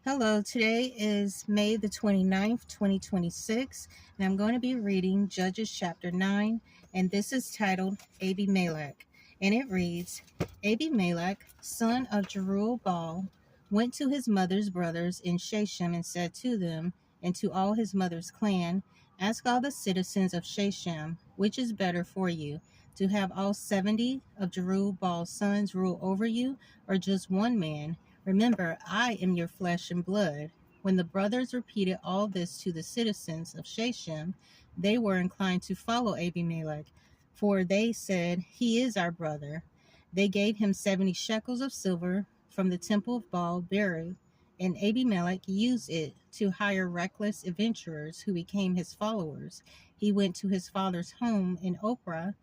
Hello, today is May the 29th, 2026, and I'm going to be reading Judges chapter 9, and this is titled Abimelech. And it reads, Abimelech, son of Jerubbaal, went to his mother's brothers in Shechem and said to them, and to all his mother's clan, ask all the citizens of Shechem, which is better for you, to have all 70 of Jerubbaal's sons rule over you, or just one man? Remember, I am your flesh and blood. When the brothers repeated all this to the citizens of Shechem, they were inclined to follow Abimelech, for they said, He is our brother. They gave him 70 shekels of silver from the temple of Baal Berith, and Abimelech used it to hire reckless adventurers who became his followers. He went to his father's home in Ophrah,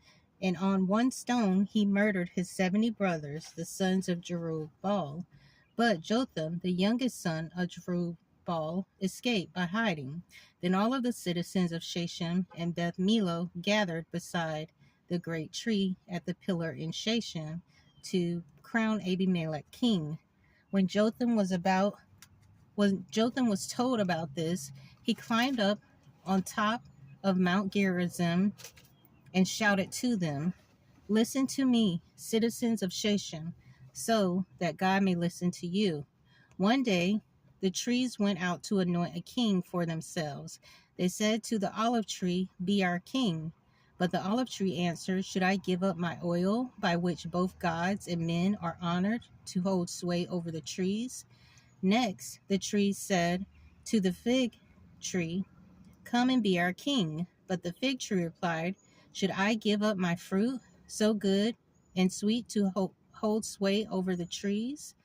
and on one stone he murdered his 70 brothers, the sons of Jerubbaal. But Jotham, the youngest son of Jerubbaal, escaped by hiding. Then all of the citizens of Shechem and Beth Millo gathered beside the great tree at the pillar in Shechem to crown Abimelech king. When Jotham was told about this, he climbed up on top of Mount Gerizim and shouted to them, Listen to me, citizens of Shechem, so that God may listen to you. One day, the trees went out to anoint a king for themselves. They said to the olive tree, Be our king. But the olive tree answered, Should I give up my oil, by which both gods and men are honored, to hold sway over the trees? Next, the trees said to the fig tree, Come and be our king. But the fig tree replied, Should I give up my fruit, so good and sweet, to hold sway over the trees?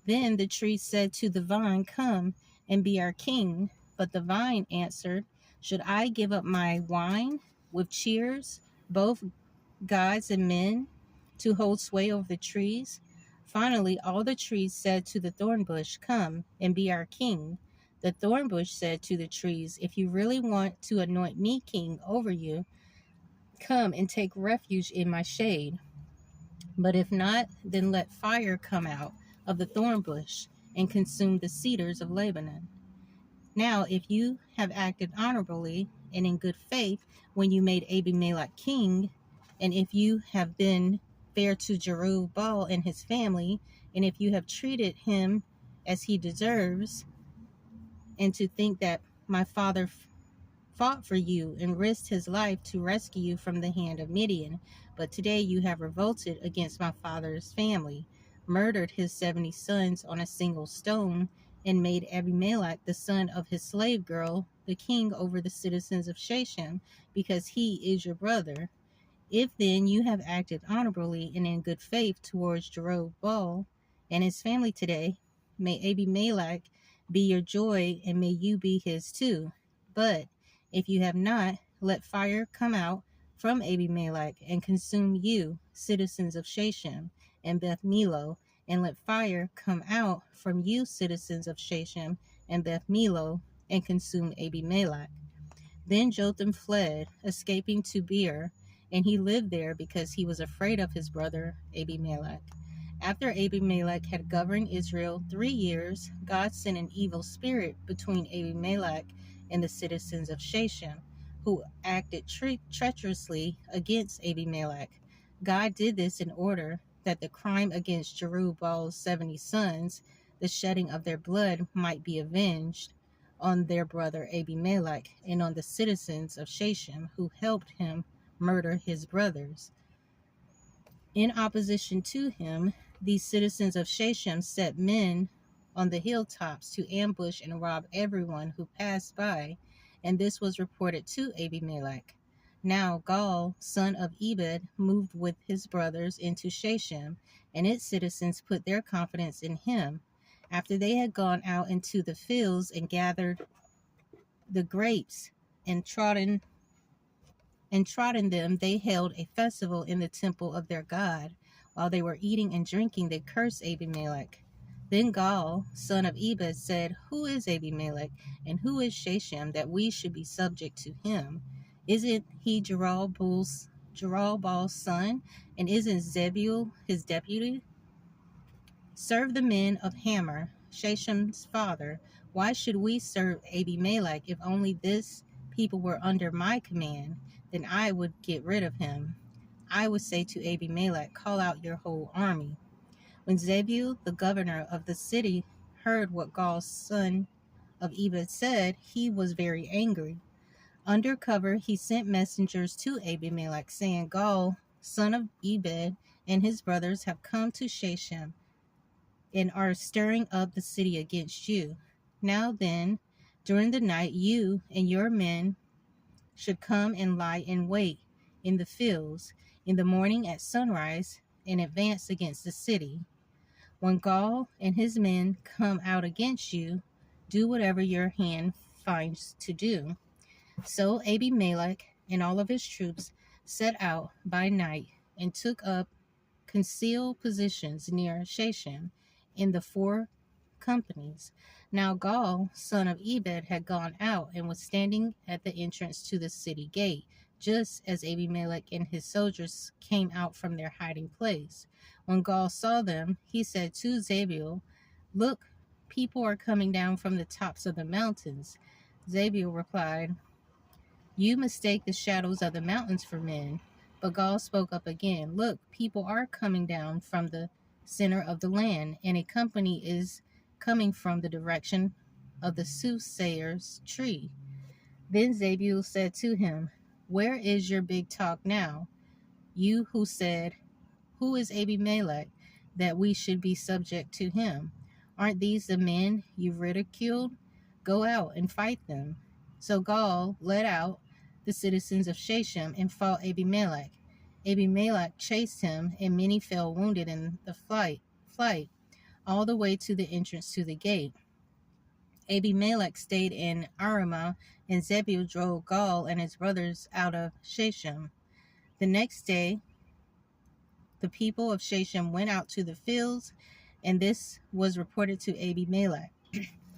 Then the tree said to the vine, Come and be our king. But the vine answered, Should I give up my wine with cheers, both gods and men, to hold sway over the trees? Finally, all the trees said to the thorn bush, Come and be our king. The thorn bush said to the trees, If you really want to anoint me king over you, come and take refuge in my shade. But if not, then let fire come out of the thorn bush and consume the cedars of Lebanon. Now, if you have acted honorably and in good faith when you made Abimelech king, and if you have been fair to Jerubbaal and his family, and if you have treated him as he deserves, and to think that my father fought for you and risked his life to rescue you from the hand of Midian, but today you have revolted against my father's family, murdered his 70 sons on a single stone, and made Abimelech, the son of his slave girl, the king over the citizens of Shechem, because he is your brother. If then you have acted honorably and in good faith towards Jerubbaal and his family today, may Abimelech be your joy, and may you be his too. But if you have not, let fire come out from Abimelech and consume you, citizens of Shechem and Beth Millo, and let fire come out from you, citizens of Shechem and Beth Millo, and consume Abimelech. Then Jotham fled, escaping to Beer, and he lived there because he was afraid of his brother Abimelech. After Abimelech had governed Israel 3 years, God sent an evil spirit between Abimelech and the citizens of Shechem, who acted treacherously against Abimelech. God did this in order that the crime against Jerubbaal's 70 sons, the shedding of their blood, might be avenged on their brother Abimelech and on the citizens of Shechem who helped him murder his brothers. In opposition to him, these citizens of Shechem set men on the hilltops to ambush and rob everyone who passed by, and this was reported to Abimelech. Now Gaal, son of Ebed, moved with his brothers into Shechem, and its citizens put their confidence in him. After they had gone out into the fields and gathered the grapes and trodden them, they held a festival in the temple of their God. While they were eating and drinking, they cursed Abimelech. Then Gaal, son of Ebed, said, Who is Abimelech, and who is Shechem, that we should be subject to him? Isn't he Jerubbaal's son, and isn't Zebul his deputy? Serve the men of Hamor, Sheshem's father, why should we serve Abimelech? If only this people were under my command, then I would get rid of him. I would say to Abimelech, call out your whole army. When Zebul, the governor of the city, heard what Gaul's son of Ebed said, he was very angry. Under cover, he sent messengers to Abimelech, saying, Gaul, son of Ebed, and his brothers have come to Shechem and are stirring up the city against you. Now then, during the night, you and your men should come and lie in wait in the fields in the morning at sunrise and advance against the city. When Gaul and his men come out against you, do whatever your hand finds to do. So Abimelech and all of his troops set out by night and took up concealed positions near Shechem in the four companies. Now Gaul, son of Ebed, had gone out and was standing at the entrance to the city gate, just as Abimelech and his soldiers came out from their hiding place. When Gaul saw them, he said to Zebul, Look, people are coming down from the tops of the mountains. Zebul replied, You mistake the shadows of the mountains for men. But Gaul spoke up again, Look, people are coming down from the center of the land, and a company is coming from the direction of the soothsayer's tree. Then Zebul said to him, Where is your big talk now? You who said, Who is Abimelech, that we should be subject to him? Aren't these the men you ridiculed? Go out and fight them. So Gaul led out the citizens of Shechem and fought Abimelech. Abimelech chased him, and many fell wounded in the flight, all the way to the entrance to the gate. Abimelech stayed in Arumah, and Zebul drove Gaul and his brothers out of Shechem. The next day, the people of Shechem went out to the fields, and this was reported to Abimelech.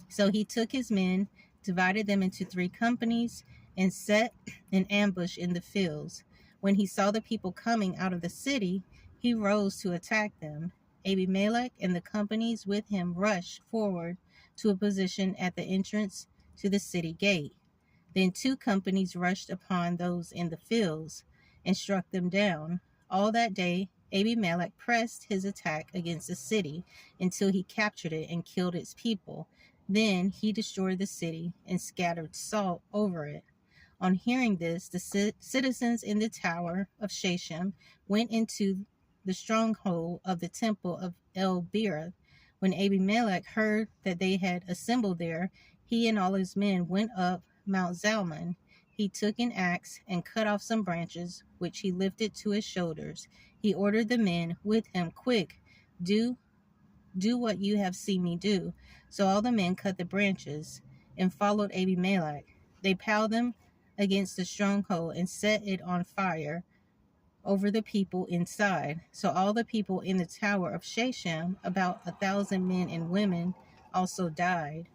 So he took his men, divided them into 3 companies, and set an ambush in the fields. When he saw the people coming out of the city, he rose to attack them. Abimelech and the companies with him rushed forward to a position at the entrance to the city gate. Then 2 companies rushed upon those in the fields and struck them down. All that day, Abimelech pressed his attack against the city until he captured it and killed its people. Then he destroyed the city and scattered salt over it. On hearing this, the citizens in the tower of Shechem went into the stronghold of the temple of El-Berith. When Abimelech heard that they had assembled there, he and all his men went up Mount Zalmon. He took an axe and cut off some branches, which he lifted to his shoulders. He ordered the men with him, Quick, do what you have seen me do. So all the men cut the branches and followed Abimelech. They piled them against the stronghold and set it on fire over the people inside. So all the people in the tower of Shechem, about 1,000 men and women, also died.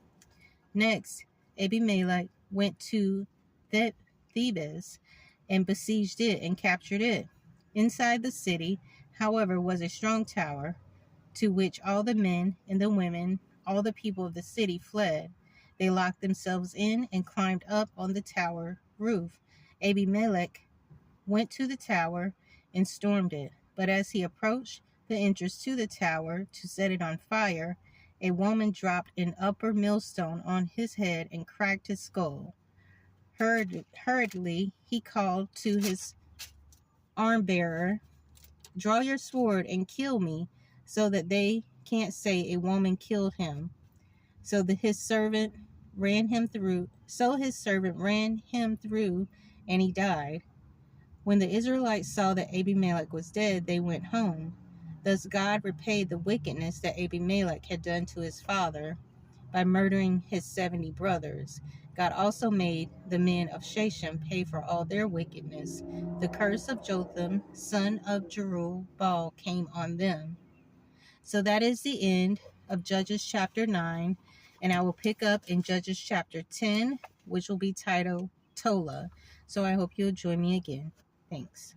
Next, Abimelech went to Thebez and besieged it and captured it. Inside the city, however, was a strong tower, to which all the men and the women, all the people of the city fled. They locked themselves in and climbed up on the tower roof. Abimelech went to the tower and stormed it. But as he approached the entrance to the tower to set it on fire, a woman dropped an upper millstone on his head and cracked his skull. Hurriedly, he called to his armbearer, Draw your sword and kill me, so that they can't say a woman killed him. So his servant ran him through, and he died. When the Israelites saw that Abimelech was dead, they went home. Thus God repaid the wickedness that Abimelech had done to his father by murdering his 70 brothers. God also made the men of Shechem pay for all their wickedness. The curse of Jotham, son of Jerubbaal, came on them. So that is the end of Judges chapter 9, and I will pick up in Judges chapter 10, which will be titled Tola. So I hope you'll join me again. Thanks.